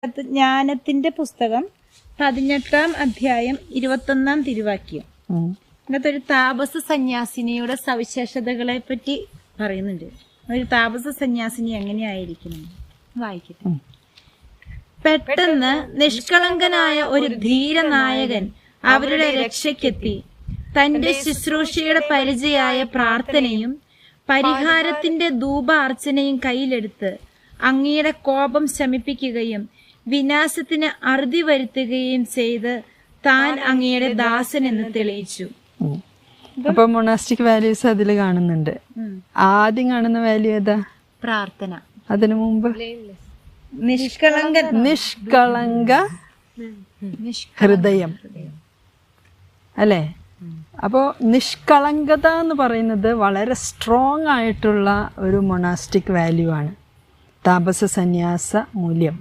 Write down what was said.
ജ്ഞാനത്തിന്റെ പുസ്തകം 18-ാം അധ്യായം 21-ാം തിരുവാക്യം. ഇന്നത്തെ ഒരു താപസ സന്യാസിനിയുടെ സവിശേഷതകളെ പറ്റി പറയുന്നുണ്ട്. ഒരു താപസ സന്യാസിനി എങ്ങനെയായിരിക്കണം വായിക്കട്ടെ. പെട്ടെന്ന് നിഷ്കളങ്കനായ ഒരു ധീരനായകൻ അവരുടെ രക്ഷയ്ക്കെത്തി തന്റെ ശുശ്രൂഷയുടെ പരിചയായ പ്രാർത്ഥനയും പരിഹാരത്തിന്റെ ധൂപാർച്ചനയും കയ്യിലെടുത്ത് അങ്ങയുടെ കോപം ശമിപ്പിക്കുകയും വിനാശത്തിന് അറുതി വരുത്തുകയും ചെയ്ത് താൻ അങ്ങയുടെ ദാസൻ എന്ന് തെളിയിച്ചു. അപ്പൊ മൊണാസ്റ്റിക് വാല്യൂസ് അതിൽ കാണുന്നുണ്ട്. ആദ്യം കാണുന്ന വാല്യൂ ഏതാ? പ്രാർത്ഥന. അതിനു മുമ്പ് നിഷ്കളങ്ക ഹൃദയം അല്ലേ? അപ്പോൾ നിഷ്കളങ്കത എന്ന് പറയുന്നത് വളരെ സ്ട്രോങ് ആയിട്ടുള്ള ഒരു മൊണാസ്റ്റിക് വാല്യൂ ആണ്, താപസ സന്യാസ മൂല്യം.